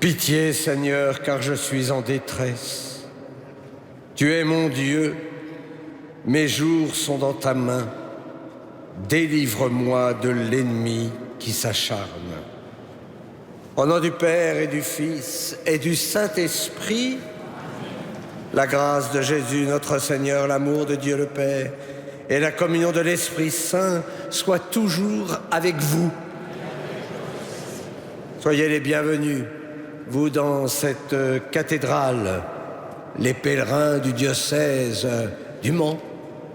Pitié, Seigneur, car je suis en détresse. Tu es mon Dieu, mes jours sont dans ta main. Délivre-moi de l'ennemi qui s'acharne. Au nom du Père et du Fils et du Saint-Esprit, la grâce de Jésus, notre Seigneur, l'amour de Dieu le Père et la communion de l'Esprit Saint soient toujours avec vous. Soyez les bienvenus, vous, dans cette cathédrale, les pèlerins du diocèse du Mans,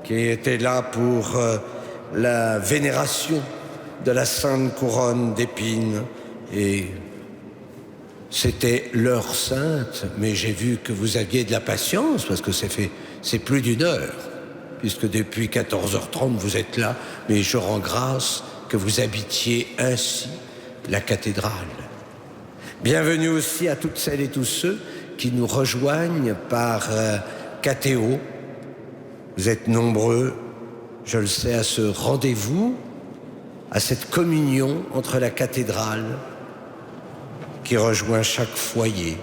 qui étaient là pour la vénération de la Sainte Couronne d'épines. Et c'était l'heure sainte, mais j'ai vu que vous aviez de la patience, parce que c'est plus d'une heure, puisque depuis 14h30 vous êtes là, mais je rends grâce que vous habitiez ainsi la cathédrale. Bienvenue aussi à toutes celles et tous ceux qui nous rejoignent par Catéo. Vous êtes nombreux, je le sais, à ce rendez-vous, à cette communion entre la cathédrale qui rejoint chaque foyer,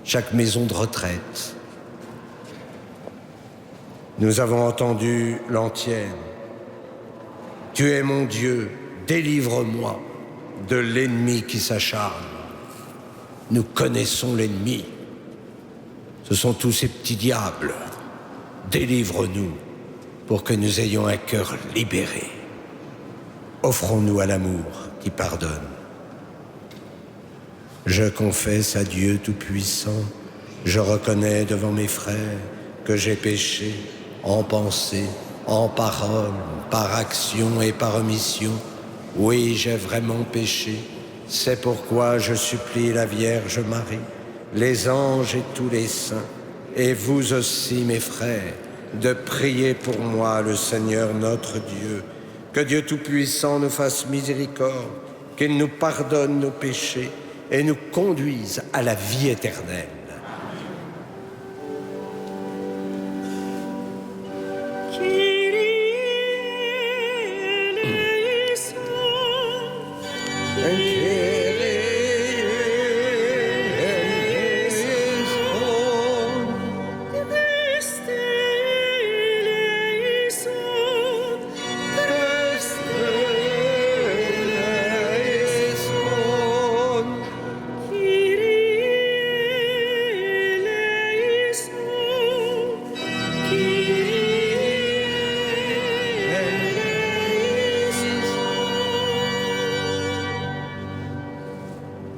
chaque maison de retraite. Nous avons entendu l'antienne. Tu es mon Dieu, délivre-moi de l'ennemi qui s'acharne. Nous connaissons l'ennemi. Ce sont tous ces petits diables. Délivre-nous pour que nous ayons un cœur libéré. Offrons-nous à l'amour qui pardonne. Je confesse à Dieu Tout-Puissant, je reconnais devant mes frères que j'ai péché en pensée, en parole, par action et par omission. Oui, j'ai vraiment péché. C'est pourquoi je supplie la Vierge Marie, les anges et tous les saints, et vous aussi, mes frères, de prier pour moi, le Seigneur notre Dieu. Que Dieu Tout-Puissant nous fasse miséricorde, qu'il nous pardonne nos péchés et nous conduise à la vie éternelle.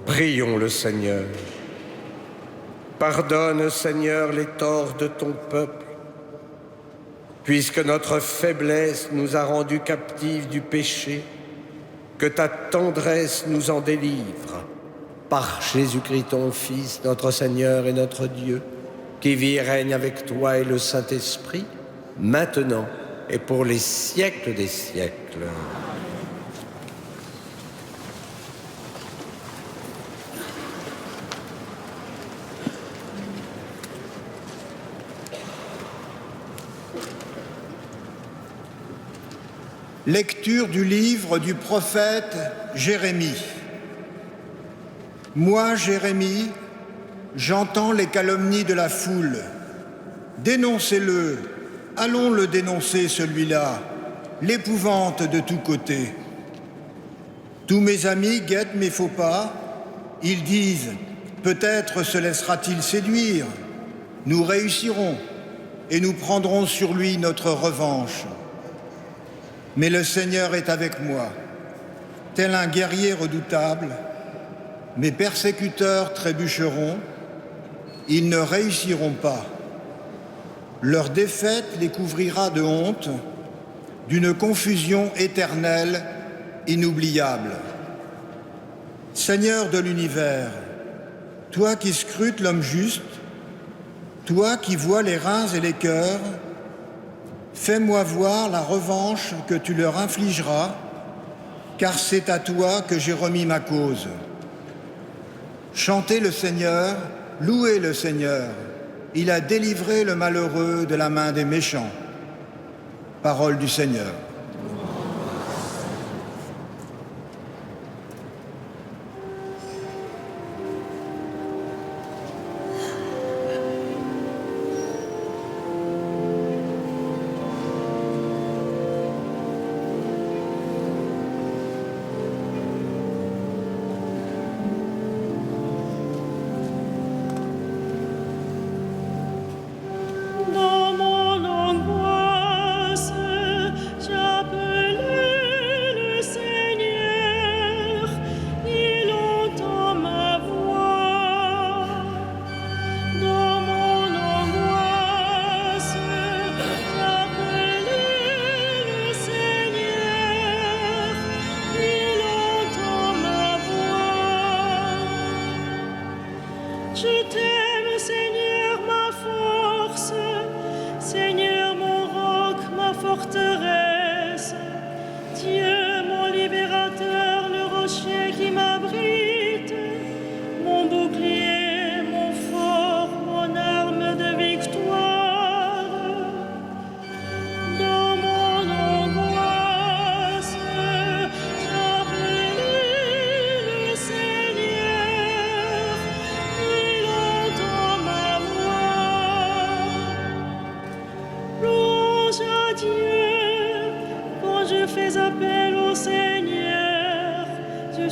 Prions le Seigneur. Pardonne, Seigneur, les torts de ton peuple, puisque notre faiblesse nous a rendus captifs du péché, que ta tendresse nous en délivre. Par Jésus-Christ, ton Fils, notre Seigneur et notre Dieu, qui vit et règne avec toi et le Saint-Esprit, maintenant et pour les siècles des siècles. Lecture du livre du prophète Jérémie. Moi, Jérémie, j'entends les calomnies de la foule. Dénoncez-le, allons le dénoncer celui-là, l'épouvante de tous côtés. Tous mes amis guettent mes faux pas, ils disent « Peut-être se laissera-t-il séduire, nous réussirons et nous prendrons sur lui notre revanche. » Mais le Seigneur est avec moi, tel un guerrier redoutable. Mes persécuteurs trébucheront, ils ne réussiront pas. Leur défaite les couvrira de honte, d'une confusion éternelle, inoubliable. Seigneur de l'univers, toi qui scrutes l'homme juste, toi qui vois les reins et les cœurs, fais-moi voir la revanche que tu leur infligeras, car c'est à toi que j'ai remis ma cause. Chantez le Seigneur, louez le Seigneur. Il a délivré le malheureux de la main des méchants. Parole du Seigneur.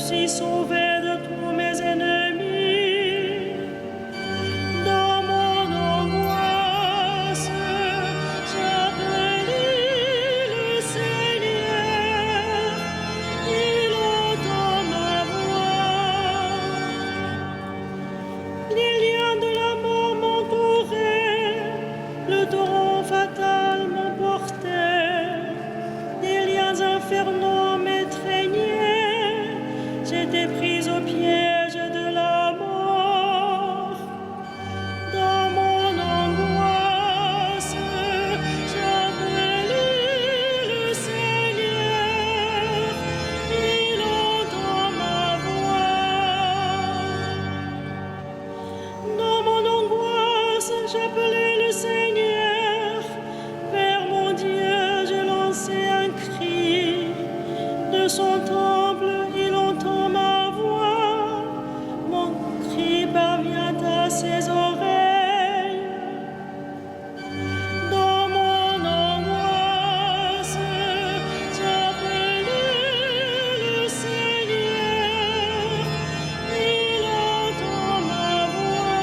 suis sauvé de tous mes ennemis. Dans mon angoisse, j'appelle le Seigneur, il entend ma voix. Les liens de la mort m'entouraient, le torrent fatal m'emportait, des liens infernaux m'étreignaient, j'étais prise au piège de la mort. Dans mon angoisse, j'appelle le Seigneur, il entend ma voix. Dans mon angoisse, j'appelais le Seigneur, vers mon Dieu, je lançais un cri. De son temple, il entend ma voix, mon cri parvient à ses oreilles. Dans mon angoisse, j'appelle le Seigneur, il entend ma voix.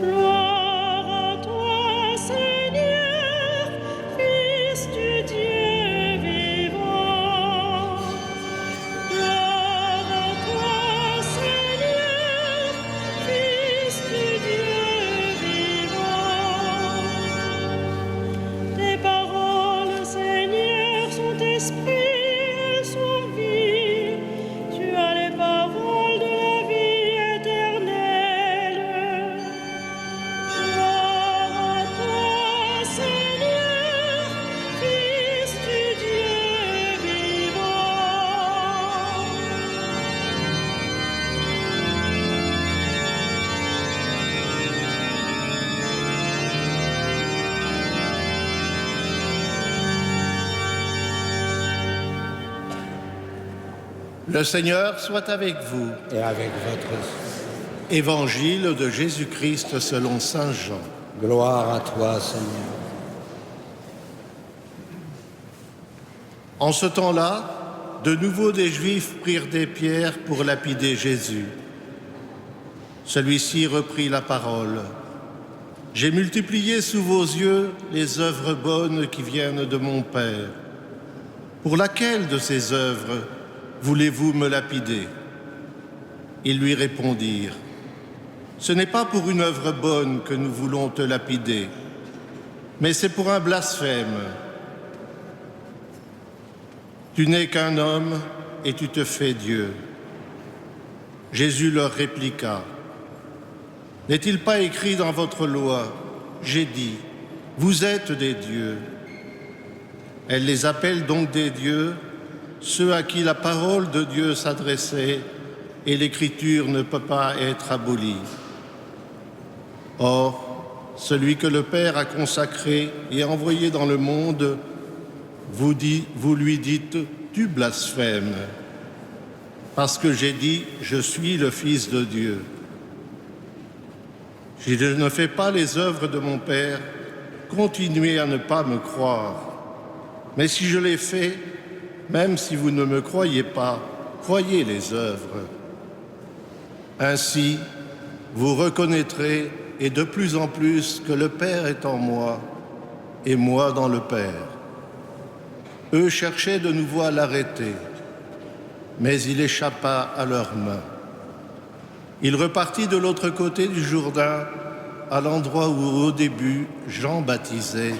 Gloire à toi, Seigneur, Fils du Dieu vivant. Gloire à toi, Seigneur, Fils du Dieu vivant. Tes paroles, Seigneur, sont esprit, elles sont vie. Tu as les paroles de la vie éternelle. Gloire à toi, Seigneur, Fils du Dieu vivant. Le Seigneur soit avec vous. Et avec votre Évangile de Jésus-Christ selon saint Jean. gloire à toi, Seigneur. En ce temps-là, de nouveau des Juifs prirent des pierres pour lapider Jésus. Celui-ci reprit la parole. « J'ai multiplié sous vos yeux les œuvres bonnes qui viennent de mon Père. Pour laquelle de ces œuvres voulez-vous me lapider ?» Ils lui répondirent, « Ce n'est pas pour une œuvre bonne que nous voulons te lapider, mais c'est pour un blasphème. Tu n'es qu'un homme et tu te fais Dieu. » Jésus leur répliqua, « N'est-il pas écrit dans votre loi, j'ai dit, vous êtes des dieux. Elle les appelle donc des dieux, ceux à qui la parole de Dieu s'adressait et l'écriture ne peut pas être abolie. Or, celui que le Père a consacré et envoyé dans le monde, vous lui dites, tu blasphèmes, parce que j'ai dit, je suis le Fils de Dieu. Si je ne fais pas les œuvres de mon Père, continuez à ne pas me croire. Mais si je les fais, même si vous ne me croyez pas, croyez les œuvres. Ainsi, vous reconnaîtrez, et de plus en plus, que le Père est en moi, et moi dans le Père. » Eux cherchaient de nouveau à l'arrêter, mais il échappa à leurs mains. Il repartit de l'autre côté du Jourdain, à l'endroit où au début Jean baptisait,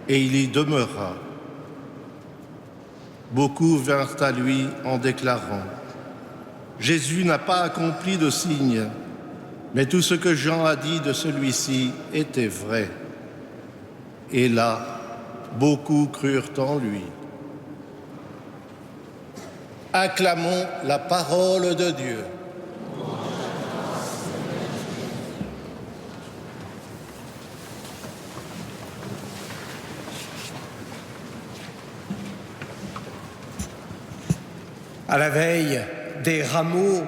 et il y demeura. Beaucoup vinrent à lui en déclarant, « Jésus n'a pas accompli de signe, mais tout ce que Jean a dit de celui-ci était vrai. » Et là, beaucoup crurent en lui. Acclamons la parole de Dieu. À la veille des rameaux,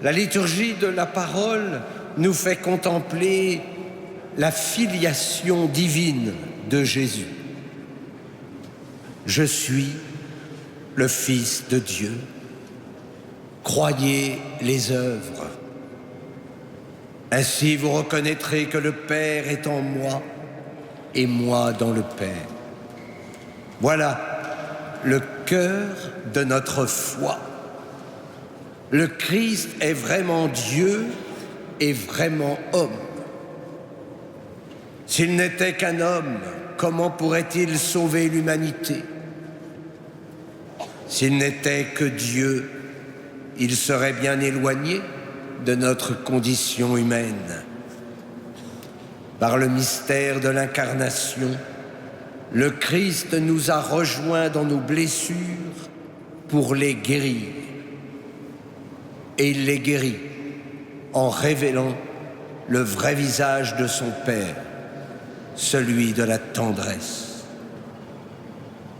la liturgie de la parole nous fait contempler la filiation divine de Jésus. Je suis le Fils de Dieu. Croyez les œuvres. Ainsi vous reconnaîtrez que le Père est en moi et moi dans le Père. Voilà le cœur de notre foi. Le Christ est vraiment Dieu et vraiment homme. S'il n'était qu'un homme, comment pourrait-il sauver l'humanité? S'il n'était que Dieu, il serait bien éloigné de notre condition humaine. Par le mystère de l'incarnation, le Christ nous a rejoints dans nos blessures pour les guérir. Et il les guérit en révélant le vrai visage de son Père, celui de la tendresse.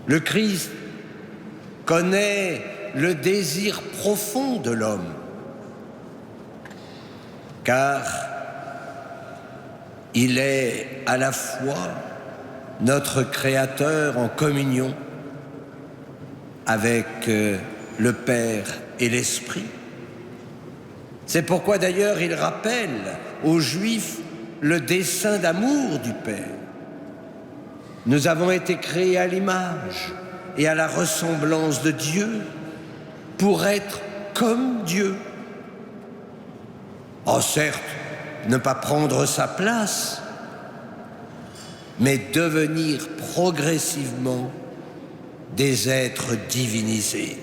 Le Christ connaît le désir profond de l'homme, car il est à la fois notre Créateur en communion avec le Père et l'Esprit. C'est pourquoi d'ailleurs il rappelle aux Juifs le dessein d'amour du Père. Nous avons été créés à l'image et à la ressemblance de Dieu pour être comme Dieu. Oh certes, ne pas prendre sa place, mais devenir progressivement des êtres divinisés.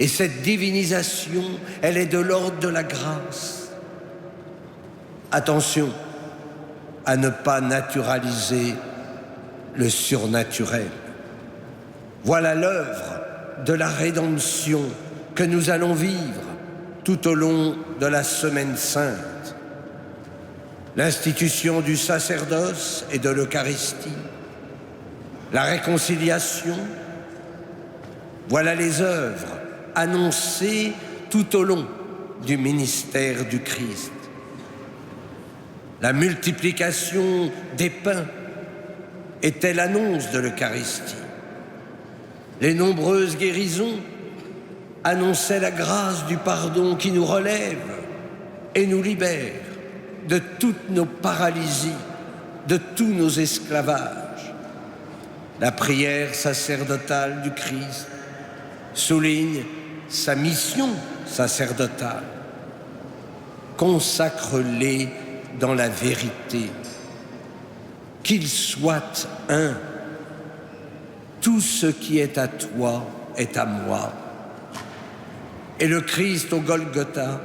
Et cette divinisation, elle est de l'ordre de la grâce. Attention à ne pas naturaliser le surnaturel. Voilà l'œuvre de la rédemption que nous allons vivre tout au long de la Semaine Sainte. L'institution du sacerdoce et de l'Eucharistie, la réconciliation, voilà les œuvres annoncées tout au long du ministère du Christ. La multiplication des pains était l'annonce de l'Eucharistie. Les nombreuses guérisons annonçaient la grâce du pardon qui nous relève et nous libère de toutes nos paralysies, de tous nos esclavages. La prière sacerdotale du Christ souligne sa mission sacerdotale. Consacre-les dans la vérité, qu'ils soient un. Tout ce qui est à toi est à moi. Et le Christ au Golgotha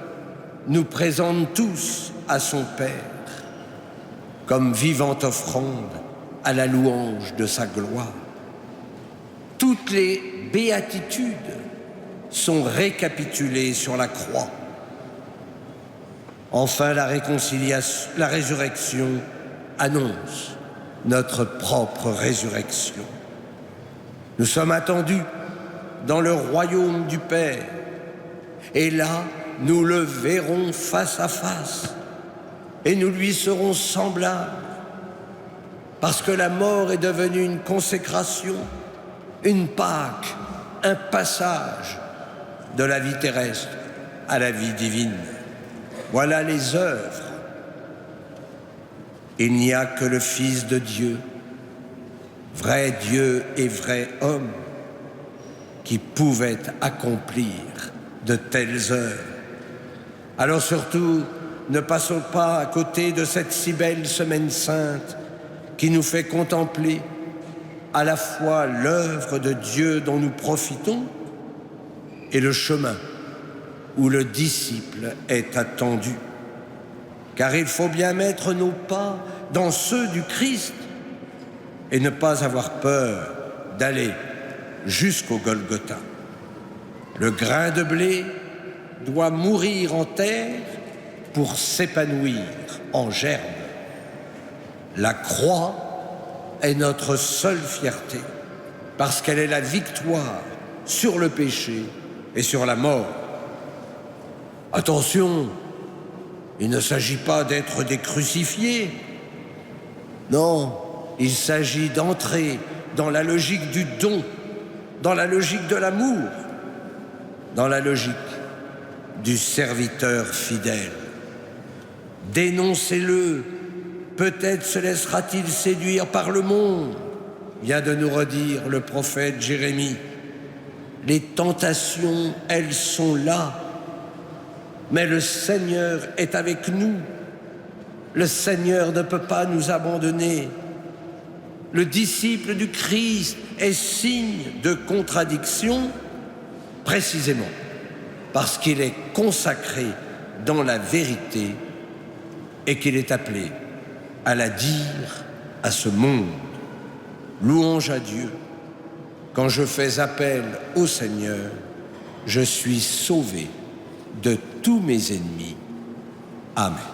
nous présente tous à son Père comme vivante offrande à la louange de sa gloire. Toutes les béatitudes sont récapitulées sur la croix. Enfin, la réconciliation, la résurrection annonce notre propre résurrection. Nous sommes attendus dans le royaume du Père, et là, nous le verrons face à face, et nous lui serons semblables, parce que la mort est devenue une consécration, une Pâque, un passage de la vie terrestre à la vie divine. Voilà les œuvres. Il n'y a que le Fils de Dieu, vrai Dieu et vrai homme, qui pouvait accomplir de telles œuvres. Alors surtout, ne passons pas à côté de cette si belle Semaine Sainte qui nous fait contempler à la fois l'œuvre de Dieu dont nous profitons et le chemin où le disciple est attendu. Car il faut bien mettre nos pas dans ceux du Christ et ne pas avoir peur d'aller jusqu'au Golgotha. Le grain de blé doit mourir en terre pour s'épanouir en germe. La croix est notre seule fierté parce qu'elle est la victoire sur le péché et sur la mort. Attention, Il ne s'agit pas d'être des crucifiés. Non, il s'agit d'entrer dans la logique du don, dans la logique de l'amour, dans la logique du serviteur fidèle. Dénoncez-le, peut-être se laissera-t-il séduire par le monde, vient de nous redire le prophète Jérémie. Les tentations, elles sont là, mais le Seigneur est avec nous. Le Seigneur ne peut pas nous abandonner. Le disciple du Christ est signe de contradiction, précisément parce qu'il est consacré dans la vérité et qu'il est appelé à la dire à ce monde. Louange à Dieu. Quand je fais appel au Seigneur, je suis sauvé de tous mes ennemis. Amen.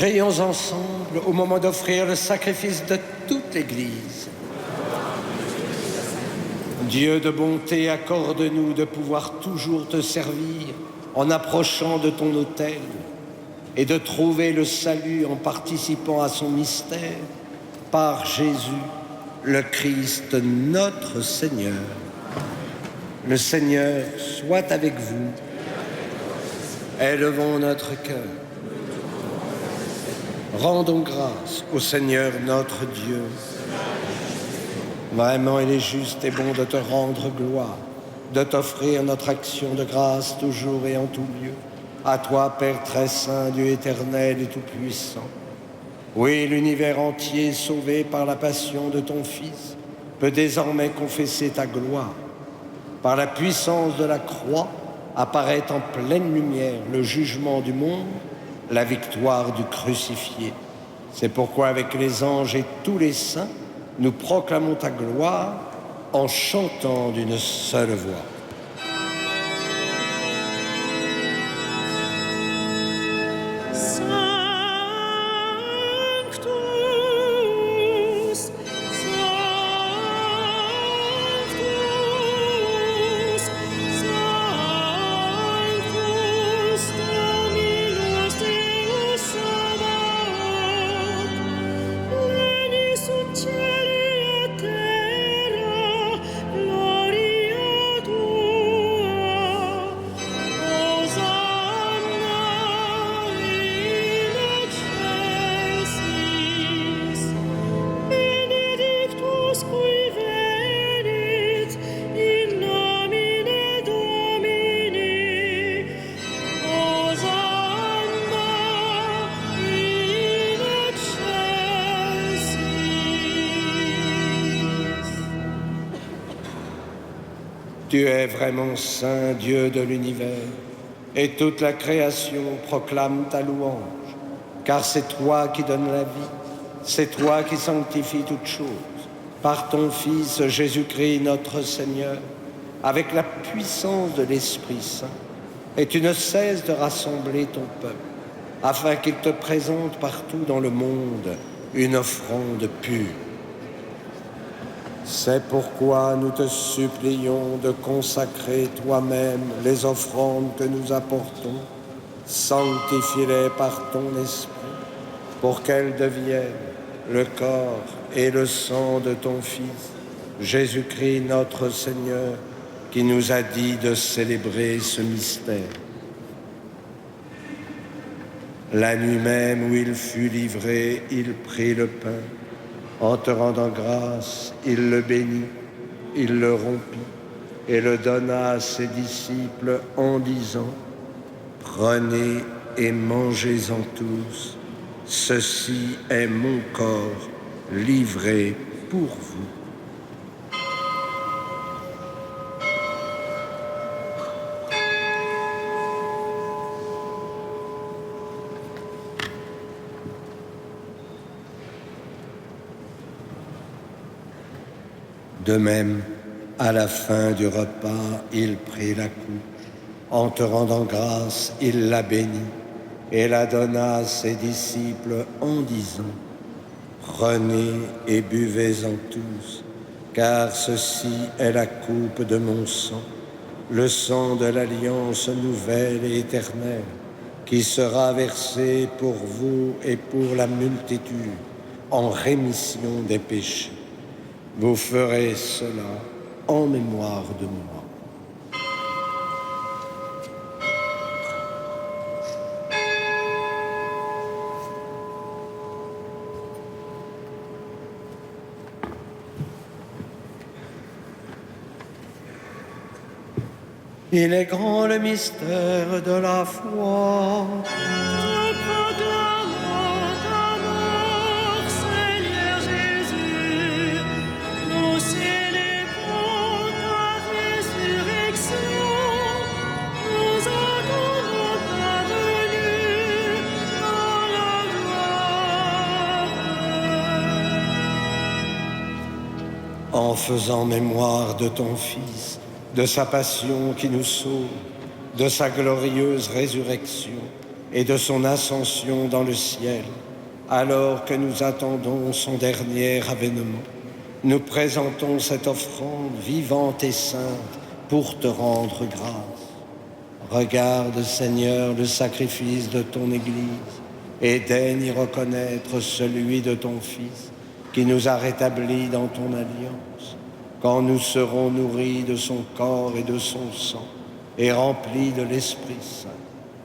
Prions ensemble au moment d'offrir le sacrifice de toute l'Église. Dieu de bonté, accorde-nous de pouvoir toujours te servir en approchant de ton autel et de trouver le salut en participant à son mystère par Jésus, le Christ, notre Seigneur. Le Seigneur soit avec vous. Élevons notre cœur. Rendons grâce au Seigneur notre Dieu. Vraiment, il est juste et bon de te rendre gloire, de t'offrir notre action de grâce toujours et en tout lieu. À toi, Père très saint, Dieu éternel et tout-puissant. Oui, l'univers entier, sauvé par la passion de ton Fils, peut désormais confesser ta gloire. Par la puissance de la croix, apparaît en pleine lumière le jugement du monde, la victoire du crucifié. C'est pourquoi avec les anges et tous les saints, nous proclamons ta gloire en chantant d'une seule voix. Tu es vraiment saint, Dieu de l'univers, et toute la création proclame ta louange, car c'est toi qui donnes la vie, c'est toi qui sanctifies toutes choses, par ton Fils Jésus-Christ notre Seigneur, avec la puissance de l'Esprit Saint, et tu ne cesses de rassembler ton peuple, afin qu'il te présente partout dans le monde une offrande pure. C'est pourquoi nous te supplions de consacrer toi-même les offrandes que nous apportons, sanctifie-les par ton Esprit, pour qu'elles deviennent le corps et le sang de ton Fils, Jésus-Christ notre Seigneur, qui nous a dit de célébrer ce mystère. La nuit même où il fut livré, il prit le pain. En te rendant grâce, il le bénit, il le rompit et le donna à ses disciples en disant : « Prenez et mangez-en tous, ceci est mon corps livré pour vous. » De même, à la fin du repas, il prit la coupe. En te rendant grâce, il la bénit et la donna à ses disciples en disant : « Prenez et buvez-en tous, car ceci est la coupe de mon sang, le sang de l'alliance nouvelle et éternelle, qui sera versé pour vous et pour la multitude en rémission des péchés. Vous ferez cela en mémoire de moi. » Il est grand le mystère de la foi. Nous proclamons ta mort, Seigneur Jésus. Nous célébrons ta résurrection. Nous attendons ta venue dans la gloire. En faisant mémoire de ton Fils, de sa passion qui nous sauve, de sa glorieuse résurrection et de son ascension dans le ciel, alors que nous attendons son dernier avènement, nous présentons cette offrande vivante et sainte pour te rendre grâce. Regarde, Seigneur, le sacrifice de ton Église et daigne y reconnaître celui de ton Fils qui nous a rétablis dans ton alliance. Quand nous serons nourris de son corps et de son sang et remplis de l'Esprit Saint,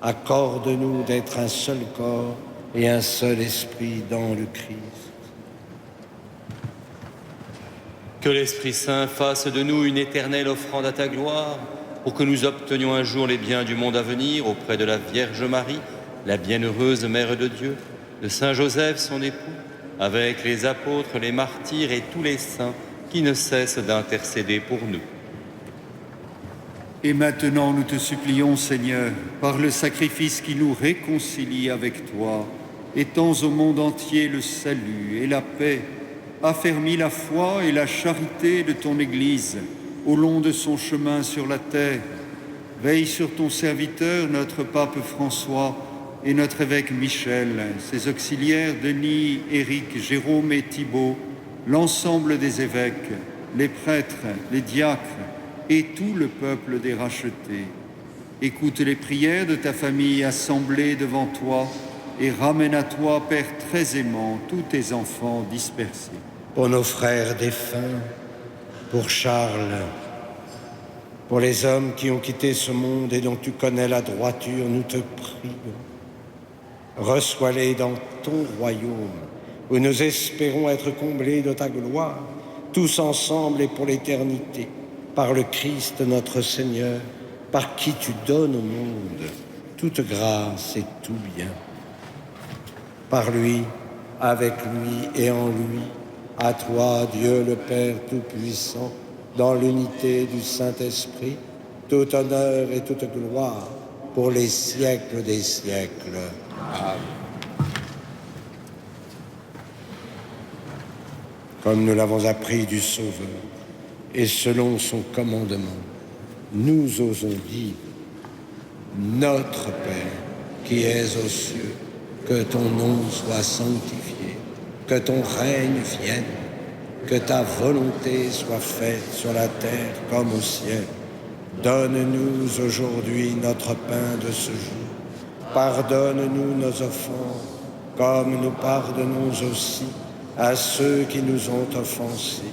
accorde-nous d'être un seul corps et un seul esprit dans le Christ. Que l'Esprit Saint fasse de nous une éternelle offrande à ta gloire, pour que nous obtenions un jour les biens du monde à venir auprès de la Vierge Marie, la bienheureuse Mère de Dieu, de Saint Joseph son époux, avec les apôtres, les martyrs et tous les saints qui ne cessent d'intercéder pour nous. Et maintenant, nous te supplions, Seigneur, par le sacrifice qui nous réconcilie avec toi, étends au monde entier le salut et la paix, affermis la foi et la charité de ton Église au long de son chemin sur la terre. Veille sur ton serviteur, notre pape François, et notre évêque Michel, ses auxiliaires Denis, Éric, Jérôme et Thibaut, l'ensemble des évêques, les prêtres, les diacres et tout le peuple des rachetés. Écoute les prières de ta famille assemblée devant toi et ramène à toi, Père très aimant, tous tes enfants dispersés. Pour nos frères défunts, pour Charles, pour les hommes qui ont quitté ce monde et dont tu connais la droiture, nous te prions. Reçois-les dans ton royaume, où nous espérons être comblés de ta gloire, tous ensemble et pour l'éternité, par le Christ notre Seigneur, par qui tu donnes au monde toute grâce et tout bien. Par lui, avec lui et en lui, à toi, Dieu le Père Tout-Puissant, dans l'unité du Saint-Esprit, tout honneur et toute gloire pour les siècles des siècles. Amen. comme nous l'avons appris du Sauveur, et selon son commandement, nous osons dire, Notre Père, qui es aux cieux, que ton nom soit sanctifié, que ton règne vienne, que ta volonté soit faite sur la terre comme au ciel. Donne-nous aujourd'hui notre pain de ce jour. Pardonne-nous nos offenses, comme nous pardonnons aussi à ceux qui nous ont offensés.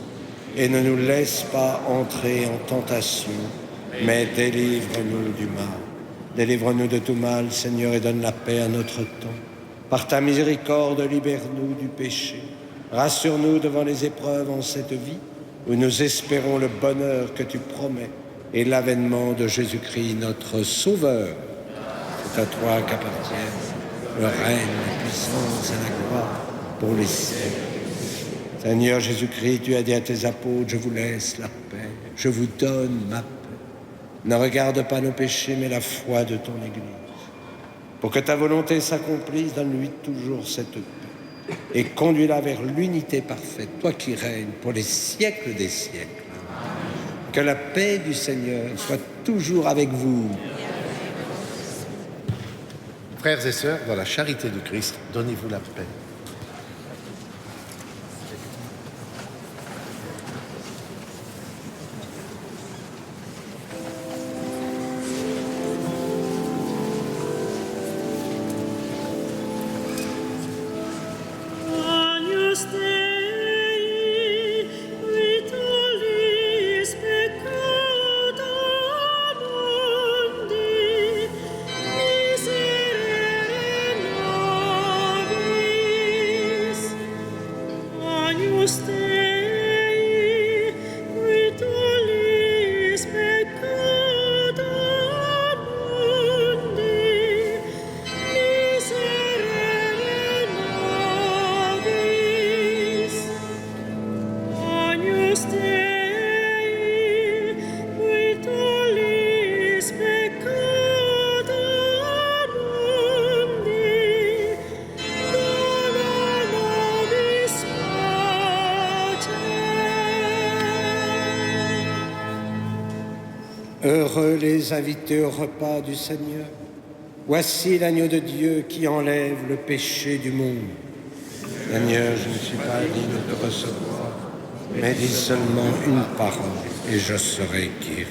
Et ne nous laisse pas entrer en tentation, mais délivre-nous du mal. Délivre-nous de tout mal, Seigneur, et donne la paix à notre temps. Par ta miséricorde, libère-nous du péché. Rassure-nous devant les épreuves en cette vie, où nous espérons le bonheur que tu promets et l'avènement de Jésus-Christ, notre Sauveur. C'est à toi qu'appartiennent le règne, la puissance et la gloire pour les siècles. Seigneur Jésus-Christ, tu as dit à tes apôtres, je vous laisse la paix, je vous donne ma paix. Ne regarde pas nos péchés, mais la foi de ton Église. Pour que ta volonté s'accomplisse, donne-lui toujours cette paix et conduis-la vers l'unité parfaite, toi qui règnes pour les siècles des siècles. Que la paix du Seigneur soit toujours avec vous. Frères et sœurs, dans la charité du Christ, donnez-vous la paix. Heureux les invités au repas du Seigneur. Voici l'agneau de Dieu qui enlève le péché du monde. Seigneur, je ne suis pas digne de te recevoir, mais dis seulement une parole et je serai guéri.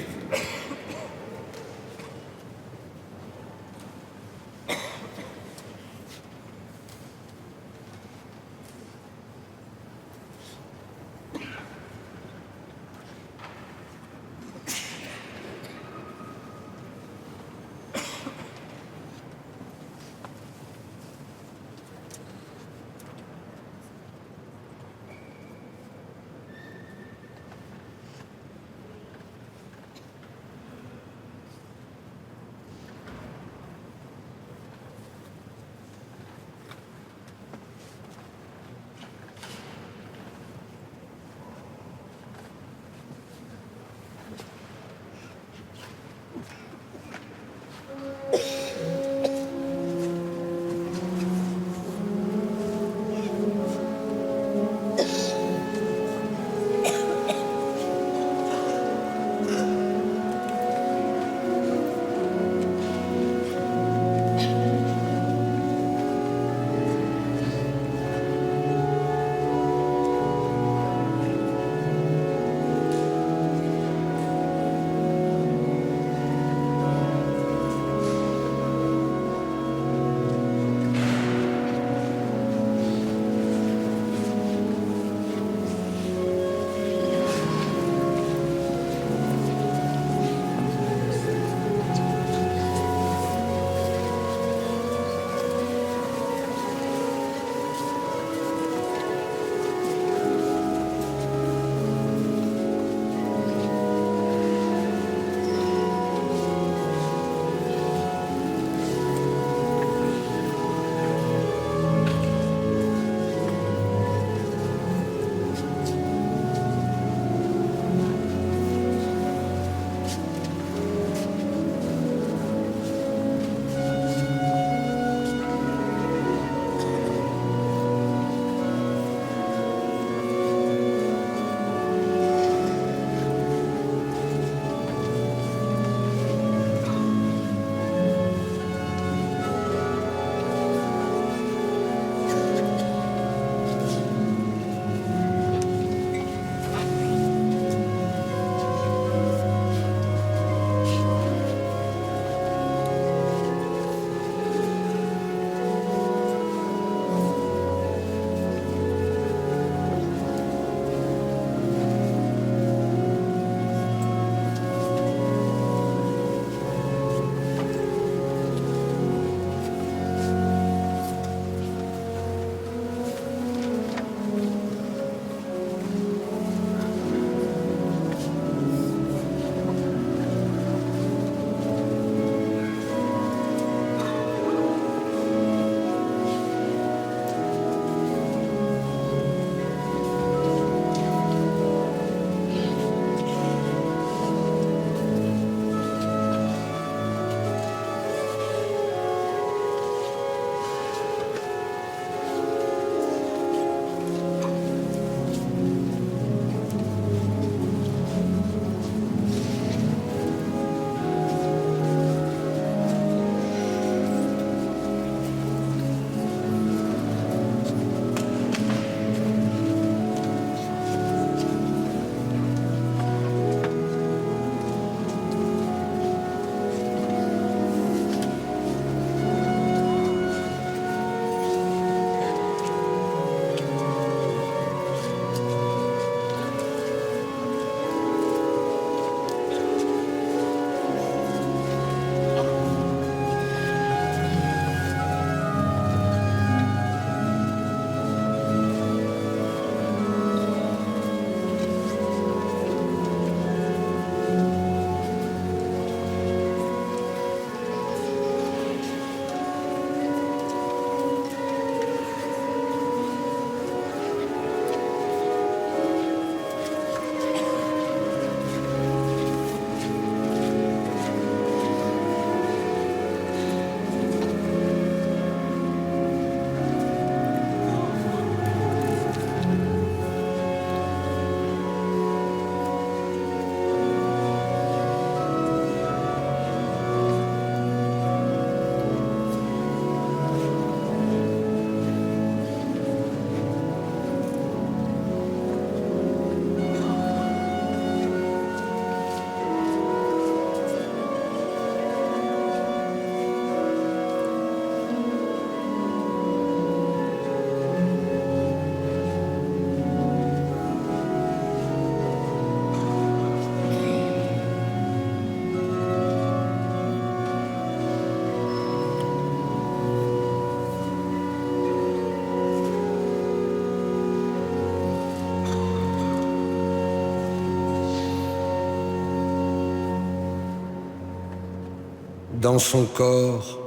Dans son corps,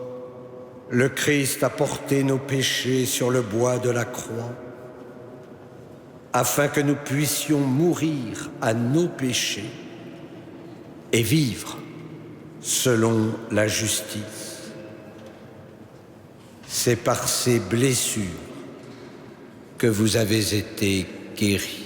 le Christ a porté nos péchés sur le bois de la croix, afin que nous puissions mourir à nos péchés et vivre selon la justice. C'est par ces blessures que vous avez été guéris.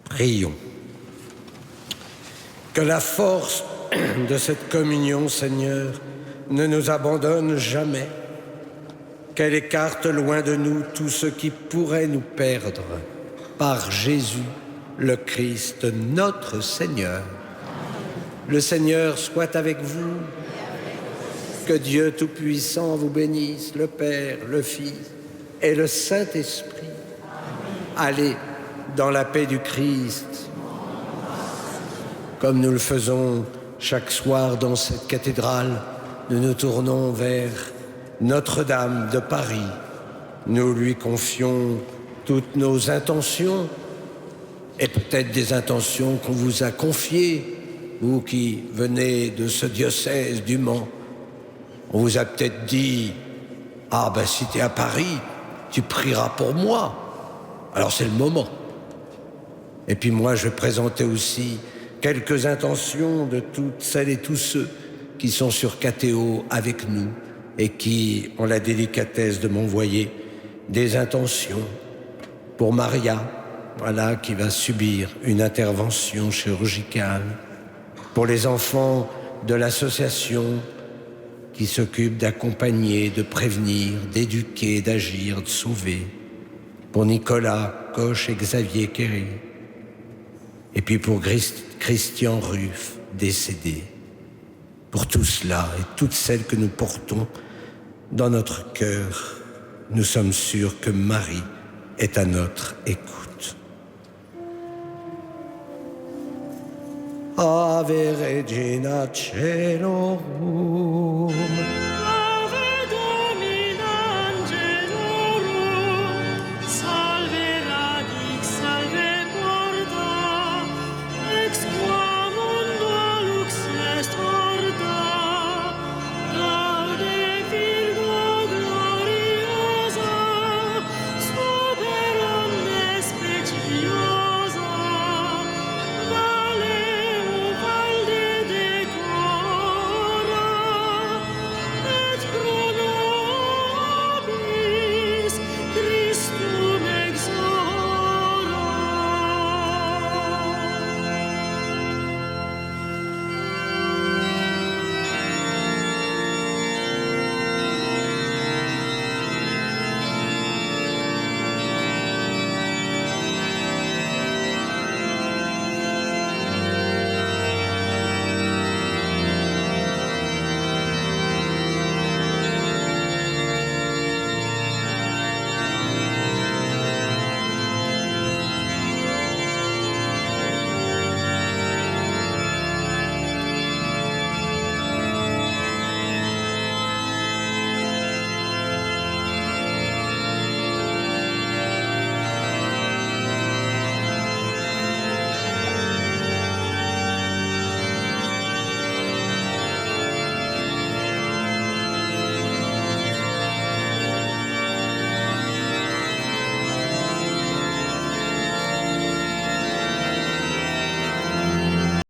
Prions. Que la force de cette communion, Seigneur, ne nous abandonne jamais, qu'elle écarte loin de nous tout ce qui pourrait nous perdre par Jésus, le Christ, notre Seigneur. Le Seigneur soit avec vous. Que Dieu Tout-Puissant vous bénisse, le Père, le Fils et le Saint-Esprit. Allez dans la paix du Christ, comme nous le faisons chaque soir dans cette cathédrale. Nous nous tournons vers Notre-Dame de Paris. Nous lui confions toutes nos intentions et peut-être des intentions qu'on vous a confiées, vous qui venez de ce diocèse du Mans. On vous a peut-être dit « Ah ben si tu es à Paris, tu prieras pour moi. » Alors c'est le moment. Et puis moi, je vais présenter aussi quelques intentions de toutes celles et tous ceux qui sont sur KTO avec nous et qui ont la délicatesse de m'envoyer des intentions pour Maria, voilà, qui va subir une intervention chirurgicale, pour les enfants de l'association qui s'occupe d'accompagner, de prévenir, d'éduquer, d'agir, de sauver, pour Nicolas Coche et Xavier Kerry, et puis pour Christian Ruff, décédé. Pour tout cela et toutes celles que nous portons dans notre cœur, nous sommes sûrs que Marie est à notre écoute. Ave Regina Caelorum,